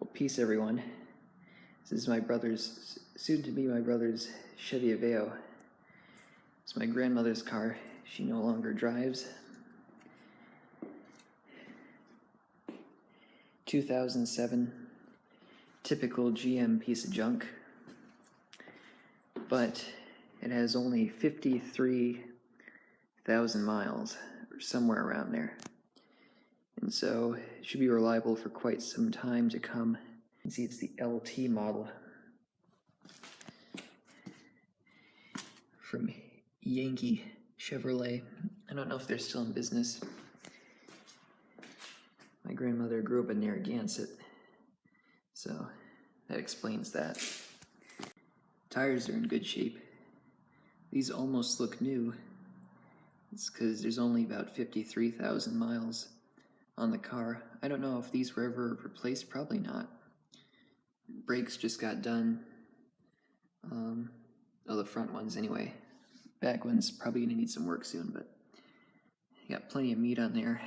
Well, peace everyone. This is my brother's, soon to be my brother's Chevy Aveo. It's my grandmother's car. She no longer drives. 2007, typical GM piece of junk, but it has only 53,000 miles, or somewhere around there. And so it should be reliable for quite some time to come. You can see it's the LT model from Yankee Chevrolet. I don't know if they're still in business. My grandmother grew up in Narragansett, so that explains that. Tires are in good shape. These almost look new. It's because there's only about 53,000 miles on the car. I don't know if these were ever replaced, probably not. Brakes just got done. The front ones anyway. Back one's probably gonna need some work soon, but you got plenty of meat on there.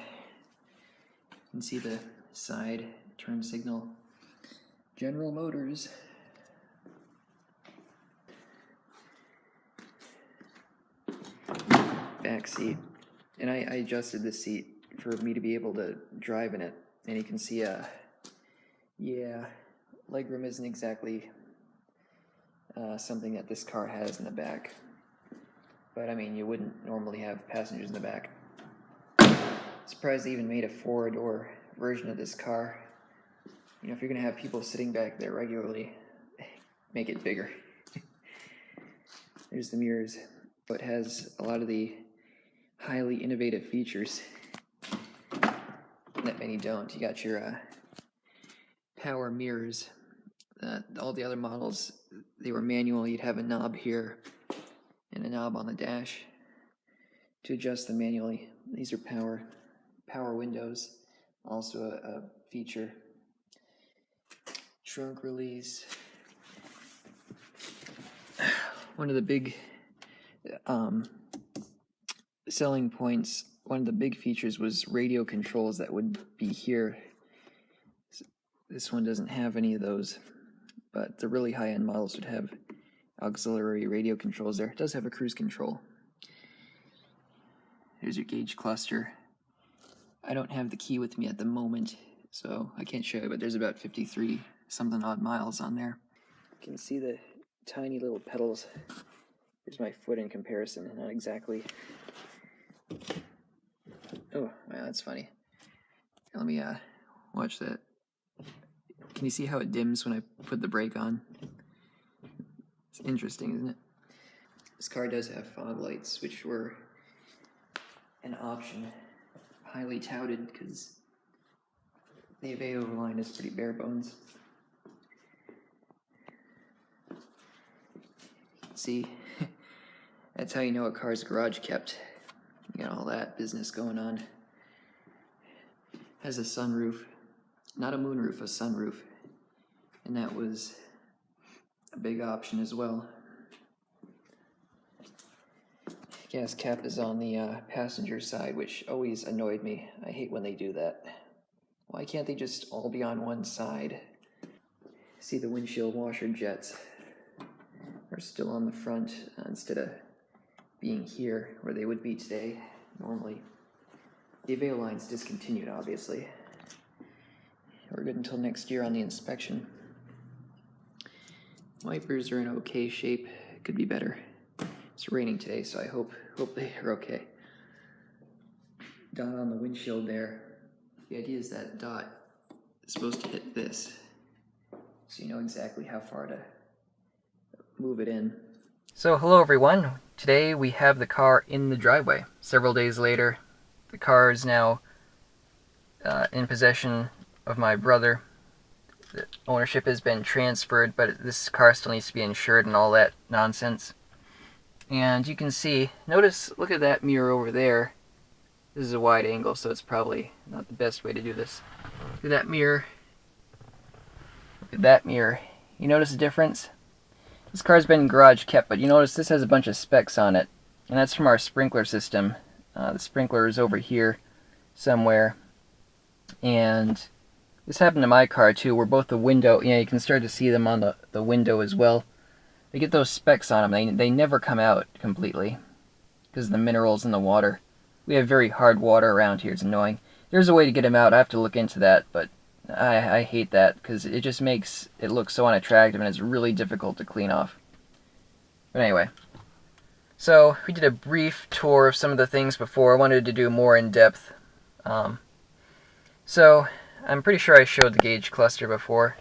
You can see the side turn signal. General Motors. Back seat. And I adjusted the seat for me to be able to drive in it. And you can see, yeah, legroom isn't exactly something that this car has in the back. But I mean, you wouldn't normally have passengers in the back. Surprised they even made a four-door version of this car. You know, if you're gonna have people sitting back there regularly, make it bigger. There's the mirrors. But it has a lot of the highly innovative features that many don't. You got your power mirrors. All the other models, they were manual. You'd have a knob here and a knob on the dash to adjust them manually. These are power windows, also a feature. Trunk release. One of the big selling points, one of the big features was radio controls that would be here. This one doesn't have any of those, but the really high-end models would have auxiliary radio controls there. It does have a cruise control. Here's your gauge cluster. I don't have the key with me at the moment, so I can't show you, but there's about 53 something odd miles on there. You can see the tiny little pedals. Here's my foot in comparison, not exactly. Oh, wow, that's funny. Let me watch that. Can you see how it dims when I put the brake on? It's interesting, isn't it? This car does have fog lights, which were an option, highly touted, because the Aveo line is pretty bare bones. See, that's how you know a car's garage kept. You got all that business going on. Has a sunroof, not a moonroof, a sunroof, and that was a big option as well. Gas cap is on the passenger side, which always annoyed me. I hate when they do that. Why can't they just all be on one side? See, the windshield washer jets are still on the front instead of being here where they would be today normally. The Aveo line's discontinued, obviously. We're good until next year on the inspection. Wipers are in okay shape. Could be better. It's raining today, so I hope they are okay. Dot on the windshield there. The idea is that dot is supposed to hit this, so you know exactly how far to move it in. So hello everyone. Today we have the car in the driveway. Several days later, the car is now in possession of my brother. The ownership has been transferred, but this car still needs to be insured and all that nonsense. And you can see, look at that mirror over there. This is a wide angle, so it's probably not the best way to do this. Look at that mirror. Look at that mirror. You notice the difference? This car's been garage kept, but you notice this has a bunch of specs on it. And that's from our sprinkler system. The sprinkler is over here somewhere. And This happened to my car too, where both the window, you can start to see them on the window as well. They get those specks on them. They never come out completely because of the minerals in the water. We have very hard water around here. It's annoying. There's a way to get them out. I have to look into that, but I hate that because it just makes it look so unattractive and it's really difficult to clean off. But anyway, so we did a brief tour of some of the things before. I wanted to do more in depth. So I'm pretty sure I showed the gauge cluster before.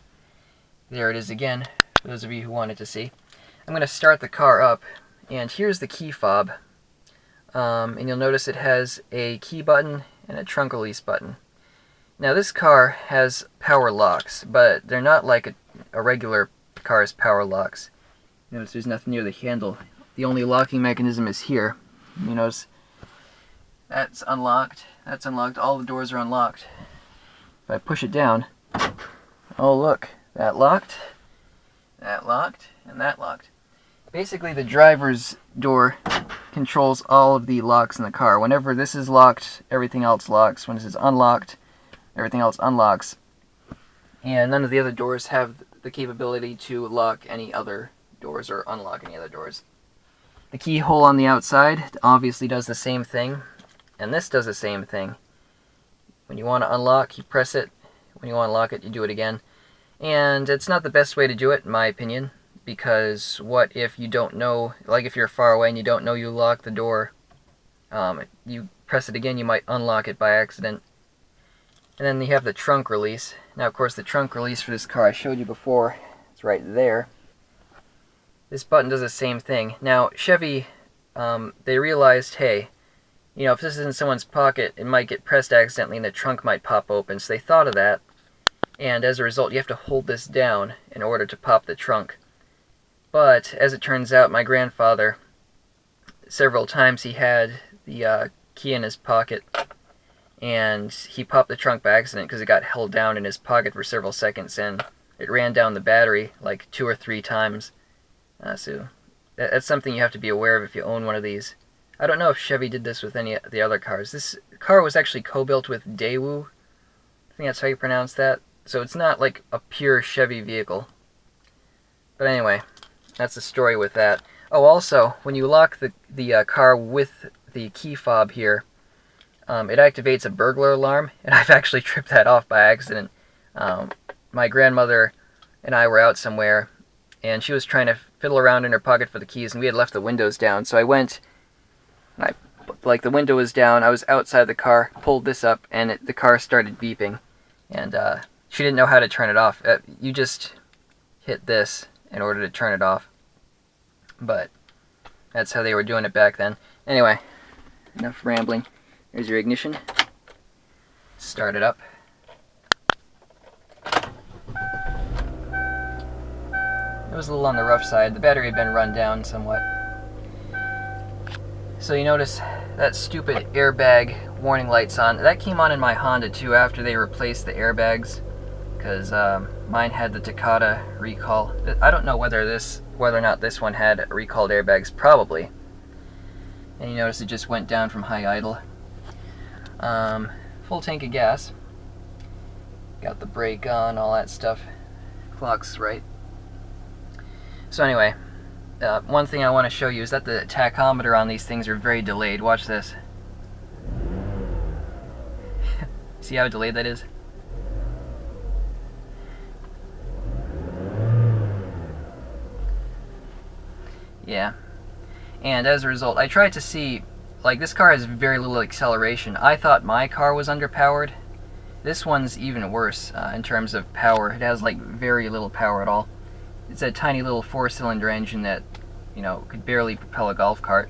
There it is again, for those of you who wanted to see. I'm going to start the car up, and here's the key fob. And you'll notice it has a key button and a trunk release button. Now this car has power locks, but they're not like a regular car's power locks. Notice there's nothing near the handle. The only locking mechanism is here. You notice that's unlocked, that's unlocked, all the doors are unlocked. If I push it down, oh look, that locked, and that locked. Basically the driver's door controls all of the locks in the car. Whenever this is locked, everything else locks. When this is unlocked, everything else unlocks. And none of the other doors have the capability to lock any other doors or unlock any other doors. The keyhole on the outside obviously does the same thing, and this does the same thing. When you want to unlock, you press it. When you want to lock it, you do it again. And it's not the best way to do it, in my opinion, because what if you don't know, like if you're far away and you don't know you locked the door, you press it again, you might unlock it by accident. And then you have the trunk release. Now, of course, the trunk release for this car I showed you before. It's right there. This button does the same thing. Now, Chevy, they realized, hey, if this is in someone's pocket, it might get pressed accidentally and the trunk might pop open. So they thought of that, and as a result, you have to hold this down in order to pop the trunk. But, as it turns out, my grandfather, several times he had the key in his pocket, and he popped the trunk by accident because it got held down in his pocket for several seconds, and it ran down the battery like 2 or 3 times. So that's something you have to be aware of if you own one of these. I don't know if Chevy did this with any of the other cars. This car was actually co-built with Daewoo. I think that's how you pronounce that. So it's not like a pure Chevy vehicle. But anyway, that's the story with that. Oh, also, when you lock the car with the key fob here, it activates a burglar alarm, and I've actually tripped that off by accident. My grandmother and I were out somewhere, and she was trying to fiddle around in her pocket for the keys, and we had left the windows down. So I went, and the window was down, I was outside the car, pulled this up, and the car started beeping. And she didn't know how to turn it off. You just hit this in order to turn it off. But that's how they were doing it back then. Anyway, enough rambling. Here's your ignition. Start it up. It was a little on the rough side. The battery had been run down somewhat. So you notice that stupid airbag warning light's on. That came on in my Honda too after they replaced the airbags, because mine had the Takata recall. I don't know whether or not this one had recalled airbags. Probably. And you notice it just went down from high idle. Full tank of gas. Got the brake on, all that stuff. Clock's right. So anyway, one thing I want to show you is that the tachometer on these things are very delayed. Watch this. See how delayed that is? Yeah. And as a result, I tried to see, like, this car has very little acceleration. I thought my car was underpowered. This one's even worse in terms of power. It has like very little power at all. It's a tiny little 4-cylinder engine that, could barely propel a golf cart.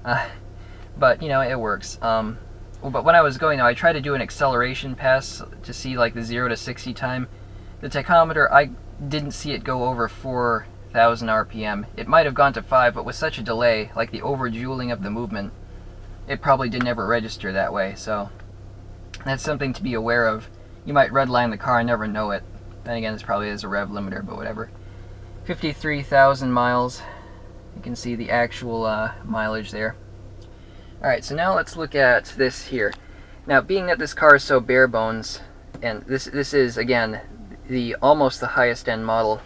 But, it works. But when I was going, I tried to do an acceleration pass to see like the 0 to 60 time. The tachometer, I didn't see it go over 4,000 RPM. It might have gone to 5, but with such a delay, like the over-jouling of the movement, it probably didn't ever register that way. So that's something to be aware of. You might redline the car and never know it. Then again, this probably is a rev limiter, but whatever. 53,000 miles. You can see the actual mileage there. Alright, so now let's look at this here. Now, being that this car is so bare bones, And this is again the almost the highest end model.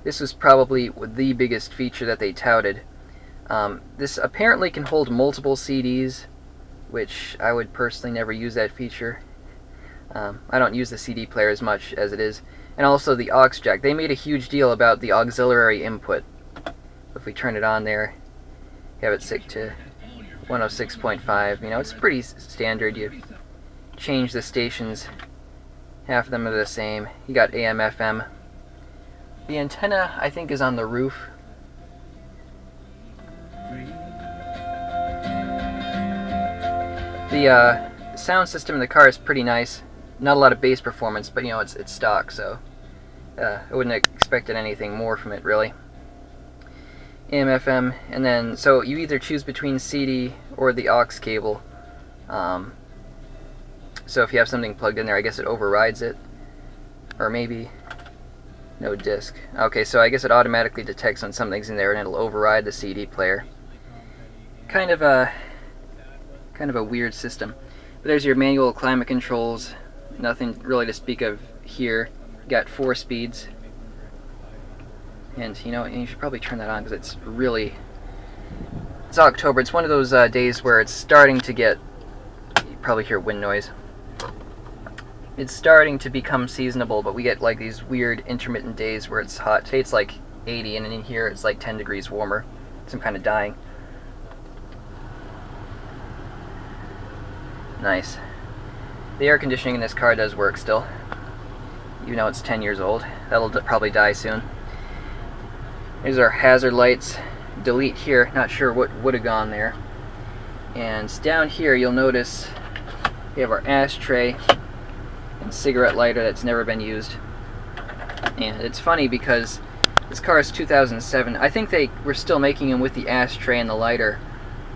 This was probably the biggest feature that they touted. This apparently can hold multiple CDs, which I would personally never use that feature. I don't use the CD player as much as it is. And also the aux jack. They made a huge deal about the auxiliary input. If we turn it on there, you have it set to 106.5. You know, it's pretty standard. You change the stations. Half of them are the same. You got AM, FM. The antenna, I think, is on the roof. The sound system in the car is pretty nice. Not a lot of bass performance, but you know, it's stock, so I wouldn't have expected anything more from it, really. AM, FM, and then, so you either choose between CD or the aux cable. So if you have something plugged in there, I guess it overrides it. Or maybe no disc. Okay, so I guess it automatically detects when something's in there and it'll override the CD player. Kind of a weird system. But there's your manual climate controls. Nothing really to speak of here. You got 4 speeds. And you know, you should probably turn that on because it's really... It's October. It's one of those days where it's starting to get... You probably hear wind noise. It's starting to become seasonable, but we get like these weird intermittent days where it's hot. Today it's like 80, and in here it's like 10 degrees warmer. So I'm kind of dying. Nice. The air conditioning in this car does work still. Even though it's 10 years old. That'll probably die soon. Here's our hazard lights. Delete here. Not sure what would have gone there. And down here you'll notice we have our ashtray and cigarette lighter that's never been used. And it's funny because this car is 2007. I think they were still making them with the ashtray and the lighter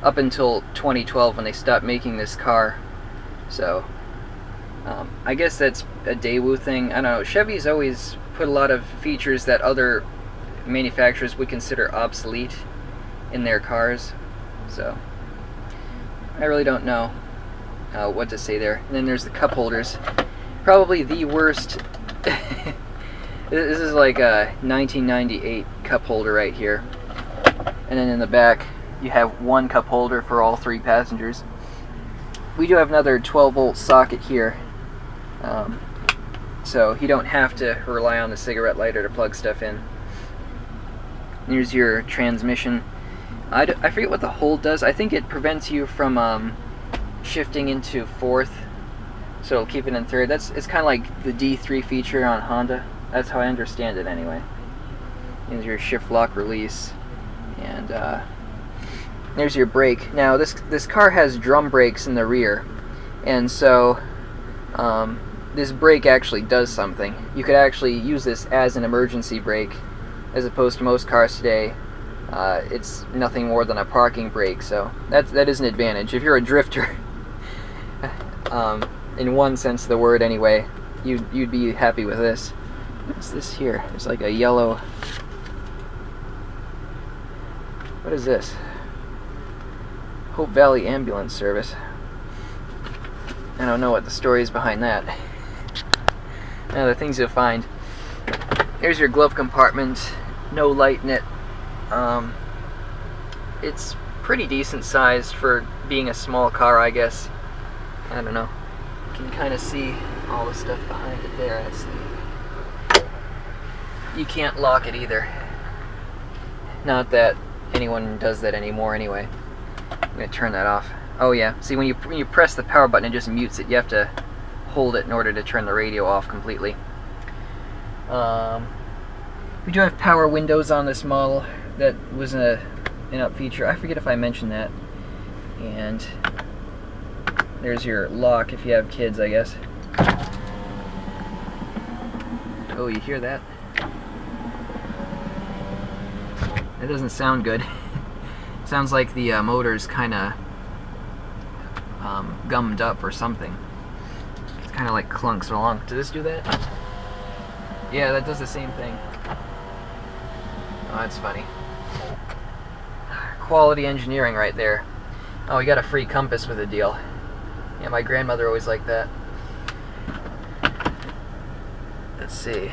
up until 2012 when they stopped making this car. So I guess that's a Daewoo thing. I don't know. Chevy's always put a lot of features that other manufacturers would consider obsolete in their cars. So I really don't know what to say there. And then there's the cup holders. Probably the worst. This is like a 1998 cup holder right here. And then in the back you have one cup holder for all 3 passengers. We do have another 12-volt socket here, so you don't have to rely on the cigarette lighter to plug stuff in. Here's your transmission. I forget what the hold does. I think it prevents you from shifting into 4th, so it'll keep it in 3rd. It's kind of like the D3 feature on Honda. That's how I understand it anyway. Here's your shift lock release, and there's your brake. Now this car has drum brakes in the rear, and so this brake actually does something. You could actually use this as an emergency brake, as opposed to most cars today. It's nothing more than a parking brake, so that is an advantage. If you're a drifter, in one sense of the word anyway, you'd be happy with this. What's this here? There's like a yellow... What is this? Hope Valley Ambulance Service. I don't know what the story is behind that. Now the things you'll find. Here's your glove compartment. No light in it. It's pretty decent sized for being a small car, I guess. I don't know. You can kind of see all the stuff behind it there. I see. You can't lock it either. Not that anyone does that anymore anyway. I'm going to turn that off. Oh yeah, see when you press the power button it just mutes it. You have to hold it in order to turn the radio off completely. We do have power windows on this model. That was an up feature. I forget if I mentioned that. And there's your lock if you have kids, I guess. Oh, you hear that? That doesn't sound good. Sounds like the motor's kind of gummed up or something. It's kind of like clunks along. Does this do that? Yeah, that does the same thing. Oh, that's funny. Quality engineering right there. Oh, we got a free compass with a deal. Yeah, my grandmother always liked that. let's see.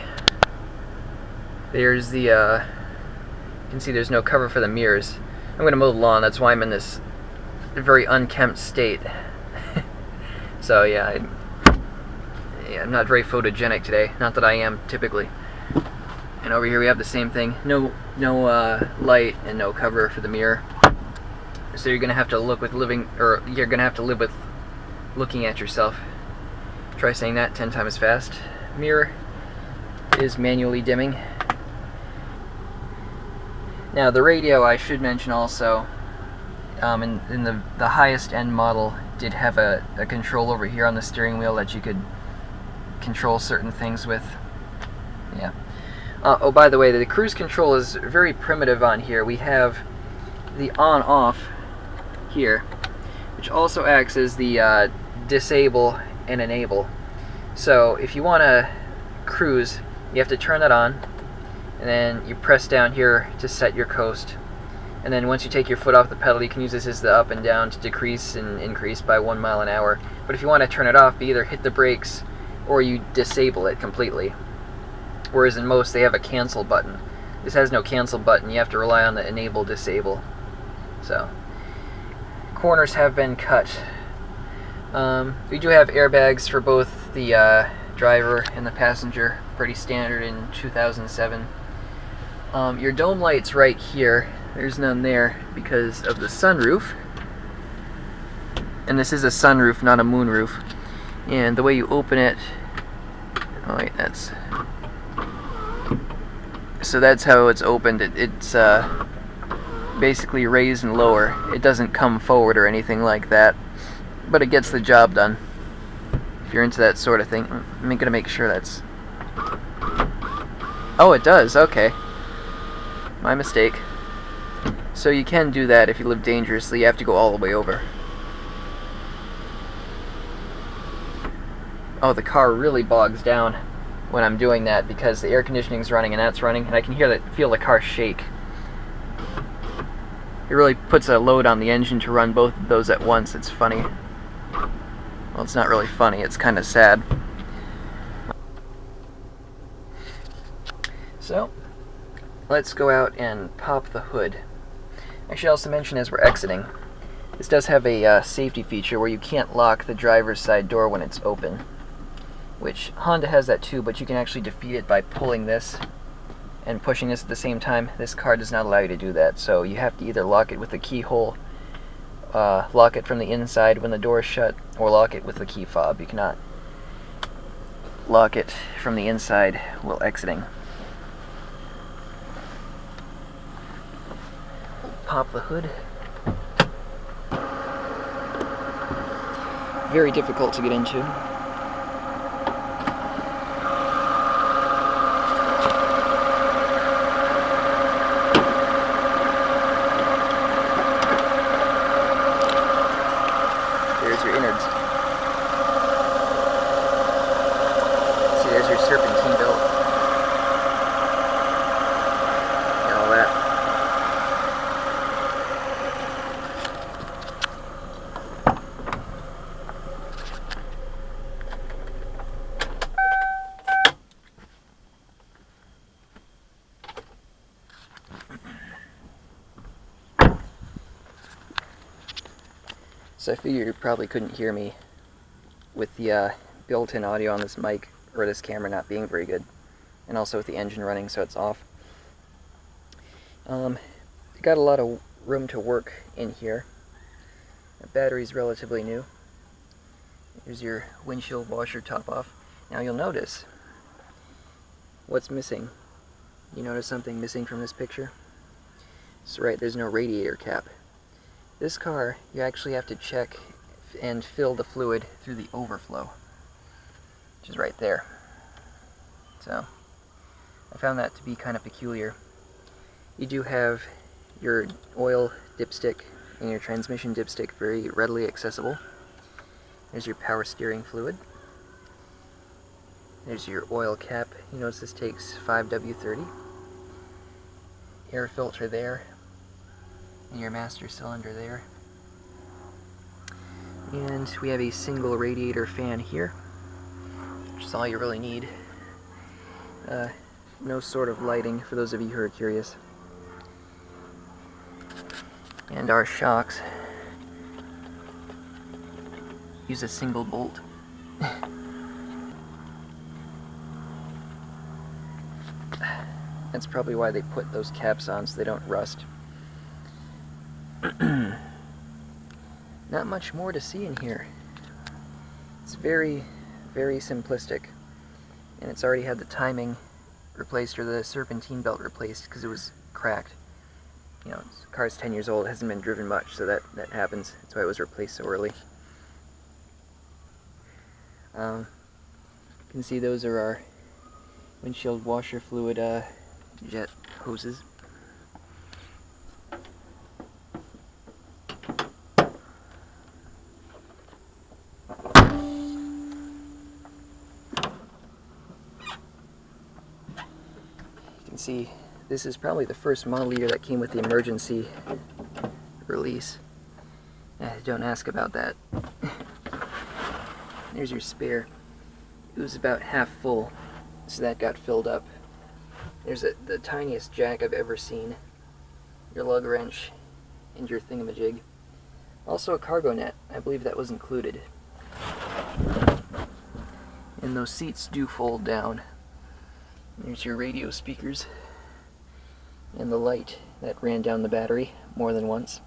There's the, you can see there's no cover for the mirrors. I'm going to mow the lawn, that's why I'm in this very unkempt state. So yeah, I'm not very photogenic today. Not that I am typically. And over here we have the same thing. No light and no cover for the mirror. So you're gonna have to look with you're gonna have to live with looking at yourself. Try saying that 10 times fast. Mirror is manually dimming. Now the radio, I should mention also, in the highest end model did have a control over here on the steering wheel that you could control certain things with. Yeah. Oh, by the way, the cruise control is very primitive on here. We have the on-off here, which also acts as the disable and enable. So if you want to cruise, you have to turn that on, and then you press down here to set your coast. And then once you take your foot off the pedal, you can use this as the up and down to decrease and increase by 1 mile an hour. But if you want to turn it off, you either hit the brakes or you disable it completely. Whereas in most, they have a cancel button. This has no cancel button. You have to rely on the enable, disable. So, corners have been cut. We do have airbags for both the driver and the passenger. Pretty standard in 2007. Your dome light's right here. There's none there because of the sunroof. And this is a sunroof, not a moonroof. And the way you open it, oh wait, so that's how it's opened. It's basically raise and lower. It doesn't come forward or anything like that, but it gets the job done. If you're into that sort of thing, I'm gonna make sure that's. Oh, it does. Okay, my mistake. So you can do that if you live dangerously. You have to go all the way over. Oh, the car really bogs down when I'm doing that because the air conditioning's running and that's running, and I can feel the car shake. It really puts a load on the engine to run both of those at once. It's funny. Well, it's not really funny. It's kind of sad. So, let's go out and pop the hood. I should also mention as we're exiting, this does have a safety feature where you can't lock the driver's side door when it's open. Which Honda has that too, but you can actually defeat it by pulling this and pushing this at the same time. This car does not allow you to do that, so you have to either lock it with the keyhole, lock it from the inside when the door is shut, or lock it with the key fob. You cannot lock it from the inside while exiting. Pop the hood. Very difficult to get into. There's your innards. See, there's your serpentine belt. And all that. So I figure you probably couldn't hear me with the built-in audio on this mic or this camera not being very good, and also with the engine running so it's off. Got a lot of room to work in here. The battery's relatively new. Here's your windshield washer top off. Now you'll notice what's missing. You notice something missing from this picture? That's right, there's no radiator cap. This car, you actually have to check and fill the fluid through the overflow, which is right there. So, I found that to be kind of peculiar. You do have your oil dipstick and your transmission dipstick very readily accessible. There's your power steering fluid. There's your oil cap. You notice this takes 5W30. Air filter there. And your master cylinder there. And we have a single radiator fan here, which is all you really need. No sort of lighting, for those of you who are curious. And our shocks use a single bolt. That's probably why they put those caps on, so they don't rust. Not much more to see in here. It's very, very simplistic. And it's already had the timing replaced, or the serpentine belt replaced, because it was cracked. You know, the car's 10 years old, it hasn't been driven much, so that happens. That's why it was replaced so early. You can see those are our windshield washer fluid jet hoses. You can see this is probably the first model year that came with the emergency release. Don't ask about that. There's your spare. It was about half full, so that got filled up. There's the tiniest jack I've ever seen, your lug wrench, and your thingamajig. Also a cargo net. I believe that was included. And those seats do fold down. There's your radio speakers and the light that ran down the battery more than once.